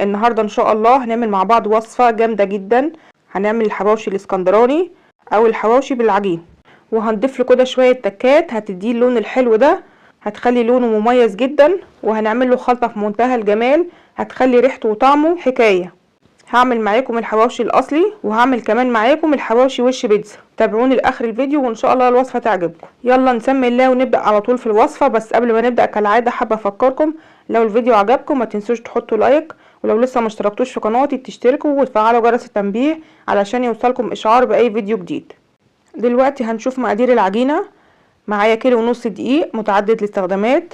النهارده ان شاء الله هنعمل مع بعض وصفه جامده جدا. هنعمل الحواوشي الاسكندراني او الحواوشي بالعجين، وهنضيف له كده شويه تكات هتديه اللون الحلو ده، هتخلي لونه مميز جدا. وهنعمل له خلطه في منتهى الجمال هتخلي ريحته وطعمه حكايه. هعمل معاكم الحواوشي الاصلي وهعمل كمان معاكم الحواوشي وش بيتزا. تابعوني لاخر الفيديو وان شاء الله الوصفه تعجبكم. يلا نسمي الله ونبدا على طول في الوصفه. بس قبل ما نبدا كالعاده حابه افكركم لو الفيديو عجبكم ما تنسوش تحطوا لايك، ولو لسه ما اشتركتوش في قناتي تشتركوا وتفعلوا جرس التنبيه علشان يوصلكم اشعار باي فيديو جديد. دلوقتي هنشوف مقادير العجينه. معايا 1.5 كيلو دقيق متعدد الاستخدامات،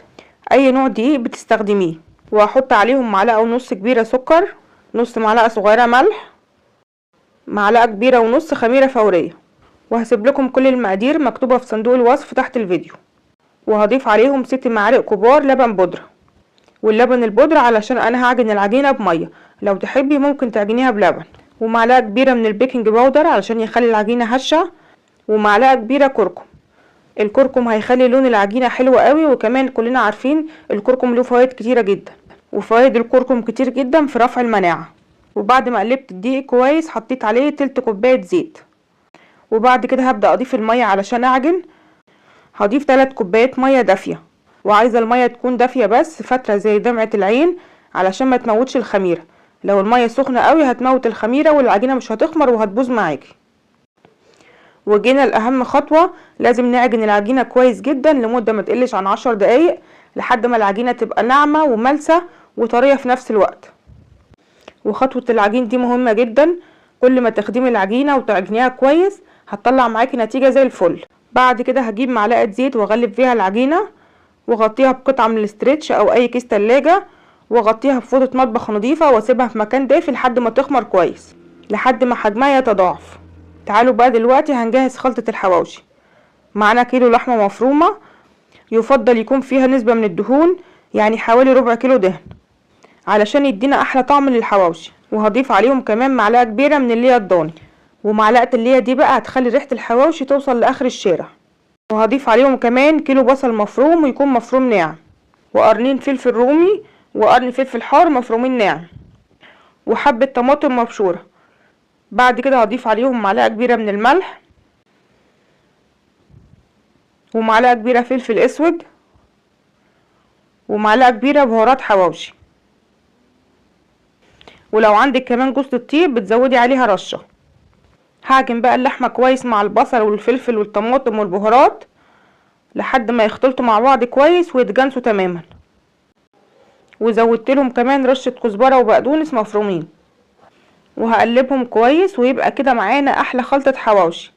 اي نوع دقيق بتستخدميه، وهحط عليهم معلقه ونص كبيره سكر، نص معلقه صغيره ملح، معلقه كبيره ونص خميره فوريه. وهسيب لكم كل المقادير مكتوبه في صندوق الوصف تحت الفيديو. وهضيف عليهم 6 معالق كبار لبن بودره، واللبن البودره علشان انا هعجن العجينه بميه، لو تحبي ممكن تعجنيها بلبن. ومعلقه كبيره من البيكنج باودر علشان يخلي العجينه هشه، ومعلقه كبيره كركم. الكركم هيخلي لون العجينه حلو قوي، وكمان كلنا عارفين الكركم له فوائد كتيره جدا، وفوائد الكركم كتير جدا في رفع المناعه. وبعد ما قلبت الدقيق كويس حطيت عليه تلت كوبايه زيت، وبعد كده هبدا اضيف الميه علشان اعجن. هضيف 3 كوبايات ميه دافيه، وعايزه الميه تكون دافيه بس فتره زي دمعه العين علشان ما تموتش الخميره. لو الميه سخنه قوي هتموت الخميره والعجينه مش هتخمر وهتبوظ معاكي. وجينا لاهم خطوه، لازم نعجن العجينه كويس جدا لمده ما تقلش عن 10 دقايق لحد ما العجينه تبقى ناعمه وملسه وطريه في نفس الوقت. وخطوه العجين دي مهمه جدا، كل ما تخدمي العجينه وتعجنيها كويس هتطلع معاكي نتيجه زي الفل. بعد كده هجيب معلقه زيت واغلب فيها العجينه، واغطيها بقطعه من الاسترتش او اي كيس تلاجة، واغطيها بفوطه مطبخ نظيفه واسيبها في مكان دافي لحد ما تخمر كويس لحد ما حجمها يتضاعف. تعالوا بقى دلوقتي هنجهز خلطه الحواوشي. معانا كيلو لحمه مفرومه، يفضل يكون فيها نسبه من الدهون، يعني حوالي ربع كيلو دهن علشان يدينا احلى طعم للحواوشي. وهضيف عليهم كمان معلقه كبيره من اللي هي الضاني، ومعلقه اللي هي دي بقى هتخلي ريحه الحواوشي توصل لاخر الشارع. وهضيف عليهم كمان كيلو بصل مفروم ويكون مفروم ناعم، وقرنين فلفل رومي وقرن فلفل حار مفرومين ناعم، وحبه طماطم مبشوره. بعد كده هضيف عليهم معلقه كبيره من الملح، ومعلقه كبيره فلفل اسود، ومعلقه كبيره بهارات حواوشي. ولو عندك كمان جوز الطيب بتزودي عليها رشه. هعجن بقى اللحمه كويس مع البصل والفلفل والطماطم والبهارات لحد ما يختلطوا مع بعض كويس ويتجانسوا تماما. وزودت لهم كمان رشه كزبره وبقدونس مفرومين، وهقلبهم كويس ويبقى كده معانا احلى خلطه حواوشي.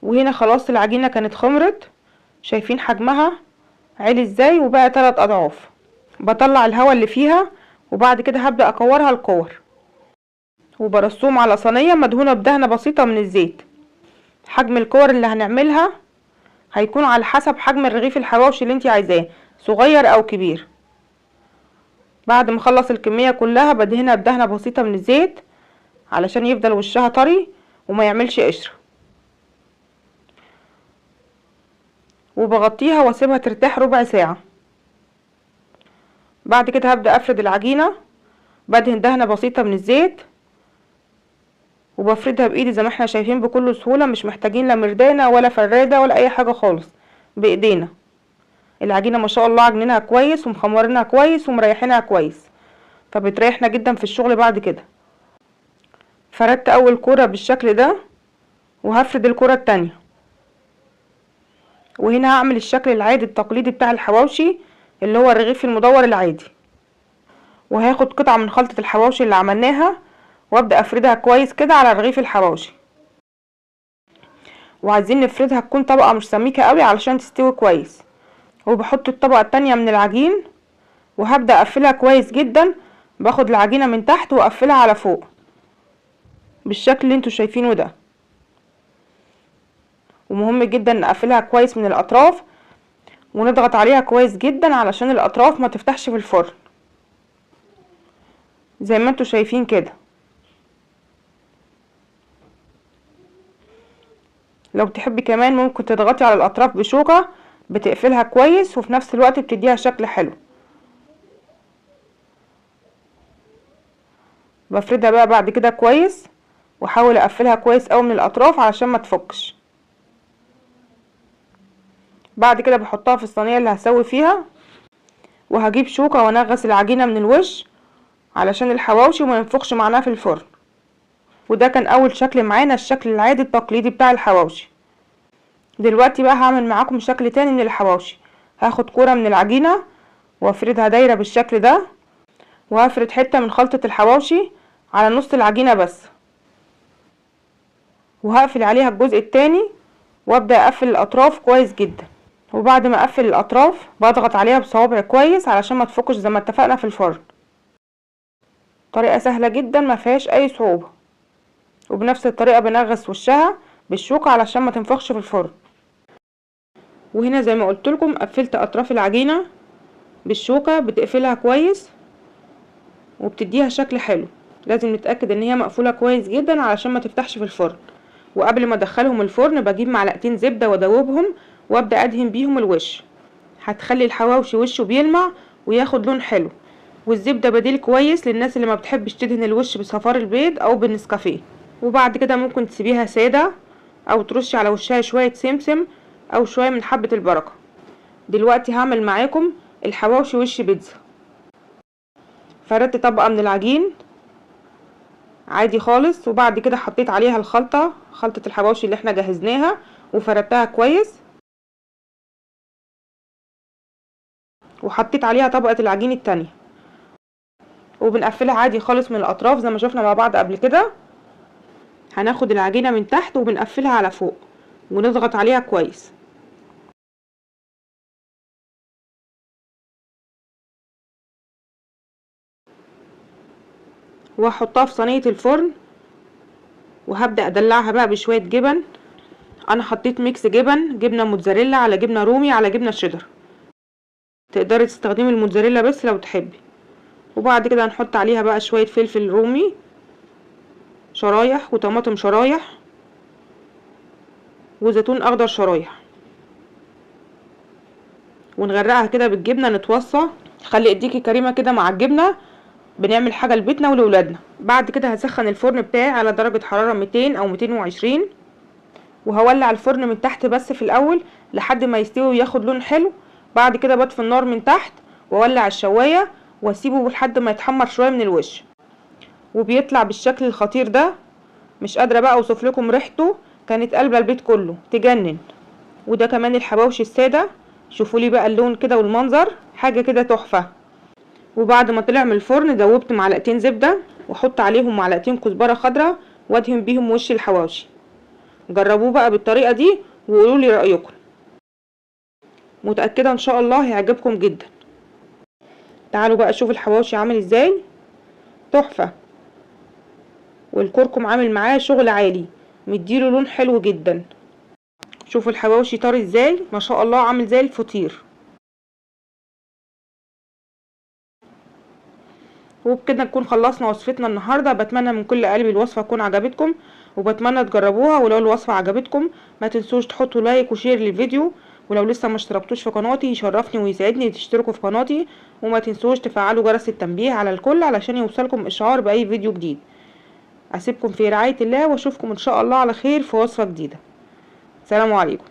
وهنا خلاص العجينه كانت خمرت، شايفين حجمها عالي ازاي وبقى 3 اضعاف. بطلع الهواء اللي فيها، وبعد كده هبدا اكورها الكور، وبرصهم على صينيه مدهونه بدهنه بسيطه من الزيت. حجم الكور اللي هنعملها هيكون على حسب حجم الرغيف الحواوشي اللي انتي عايزاه، صغير او كبير. بعد ما اخلص الكميه كلها بدهنها بدهنه بسيطه من الزيت علشان يفضل وشها طري وما يعملش قشره، وبغطيها واسيبها ترتاح ربع ساعه. بعد كده هبدا افرد العجينه، بدهن دهنه بسيطه من الزيت وبفردها بايدي زي ما احنا شايفين بكل سهوله، مش محتاجين لا مردانه ولا فراده ولا اي حاجه خالص، بايدينا. العجينه ما شاء الله عجنينها كويس ومخمرينها كويس ومريحينها كويس، فبتريحنا جدا في الشغل. بعد كده فردت اول كوره بالشكل ده، وهفرد الكوره التانية. وهنا هعمل الشكل العادي التقليدي بتاع الحواوشي اللي هو الرغيف المدور العادي. وهاخد قطعه من خلطه الحواوشي اللي عملناها وابدا افردها كويس كده على رغيف الحواوشي. وعايزين نفردها تكون طبقه مش سميكه قوي علشان تستوي كويس. وبحط الطبقه التانية من العجين وهبدا اقفلها كويس جدا، باخد العجينه من تحت واقفلها على فوق بالشكل اللي انتوا شايفينه ده. ومهم جدا نقفلها كويس من الاطراف ونضغط عليها كويس جدا علشان الاطراف ما تفتحش في الفرن زي ما انتوا شايفين كده. لو تحبي كمان ممكن تضغطي على الاطراف بشوكة بتقفلها كويس وفي نفس الوقت بتديها شكل حلو. بفردها بقى بعد كده كويس، واحاول اقفلها كويس قوي من الاطراف علشان ما تفكش. بعد كده بحطها في الصينيه اللي هسوي فيها، وهجيب شوكه وانغص العجينه من الوش علشان الحواوشي ما ينفخش معانا في الفرن. وده كان اول شكل معانا، الشكل العادي التقليدي بتاع الحواوشي. دلوقتي بقى هعمل معاكم شكل تاني من الحواوشي. هاخد كوره من العجينه وافردها دايره بالشكل ده، وهفرد حته من خلطه الحواوشي على نص العجينه بس، وهقفل عليها الجزء التاني وابدا اقفل الاطراف كويس جدا. وبعد ما اقفل الاطراف بضغط عليها بصوابعي كويس علشان ما تفكش زي ما اتفقنا في الفرن. طريقه سهله جدا ما فيهاش اي صعوبه، وبنفس الطريقه بنغص وشها بالشوكه علشان ما تنفخش في الفرن. وهنا زي ما قلت لكم قفلت اطراف العجينه بالشوكه، بتقفلها كويس وبتديها شكل حلو. لازم نتاكد ان هي مقفوله كويس جدا علشان ما تفتحش في الفرن. وقبل ما ادخلهم الفرن بجيب معلقتين زبده وادوبهم وابدا ادهن بيهم الوش، هتخلي الحواوشي وشه بيلمع وياخد لون حلو. والزبده بديل كويس للناس اللي ما بتحبش تدهن الوش بصفار البيض او بالنسكافيه. وبعد كده ممكن تسيبيها ساده او ترشي على وشها شويه سمسم او شويه من حبه البركه. دلوقتي هعمل معاكم الحواوشي وش بيتزا. فردت طبقه من العجين عادي خالص، وبعد كده حطيت عليها خلطة الحواوشي اللي احنا جهزناها وفردتها كويس، وحطيت عليها طبقة العجين التانية، وبنقفلها عادي خالص من الاطراف زي ما شفنا مع بعض قبل كده. هناخد العجينة من تحت وبنقفلها على فوق ونضغط عليها كويس. وهحطها في صينية الفرن، وهبدأ ادلعها بقى بشوية جبن. انا حطيت ميكس جبن، جبنة موتزاريلا على جبنة رومي على جبنة شيدر، تقدري تستخدمي الموتزاريلا بس لو تحبي. وبعد كده هنحط عليها بقى شوية فلفل رومي شرايح، وطماطم شرايح، وزيتون اخضر شرايح، ونغرقها كده بالجبنة نتوصى. خلي ايديكي كريمة كده مع الجبنة، بنعمل حاجة لبيتنا ولولادنا. بعد كده هسخن الفرن بتاعي على درجة حرارة 200 او 220، وهولع الفرن من تحت بس في الاول لحد ما يستوي وياخد لون حلو. بعد كده بطفي النار من تحت واولع الشواية واسيبه لحد ما يتحمر شوية من الوش، وبيطلع بالشكل الخطير ده. مش قادرة بقى اوصف لكم ريحته، كانت قلبة البيت كله تجنن. وده كمان الحواوشي السادة، شوفوا لي بقى اللون كده والمنظر، حاجة كده تحفة. وبعد ما طلع من الفرن دوبت معلقتين زبدة واحط عليهم معلقتين كزبرة خضراء وادهن بيهم وش الحواوشي. جربوه بقى بالطريقة دي وقولوا لي رأيكم، متأكدة ان شاء الله هيعجبكم جدا. تعالوا بقى شوفوا الحواوشي عامل ازاي، تحفة. والكركم عامل معاه شغل عالي، مديله لون حلو جدا. شوفوا الحواوشي طري ازاي، ما شاء الله عامل زي الفطير. وبكده نكون خلصنا وصفتنا النهارده. بتمنى من كل قلبي الوصفه تكون عجبتكم، وبتمنى تجربوها. ولو الوصفه عجبتكم ما تنسوش تحطوا لايك وشير للفيديو. ولو لسه ما اشتركتوش في قناتي يشرفني ويسعدني تشتركوا في قناتي، وما تنسوش تفعلوا جرس التنبيه على الكل علشان يوصلكم اشعار باي فيديو جديد. اسيبكم في رعايه الله، واشوفكم ان شاء الله على خير في وصفه جديده. سلام عليكم.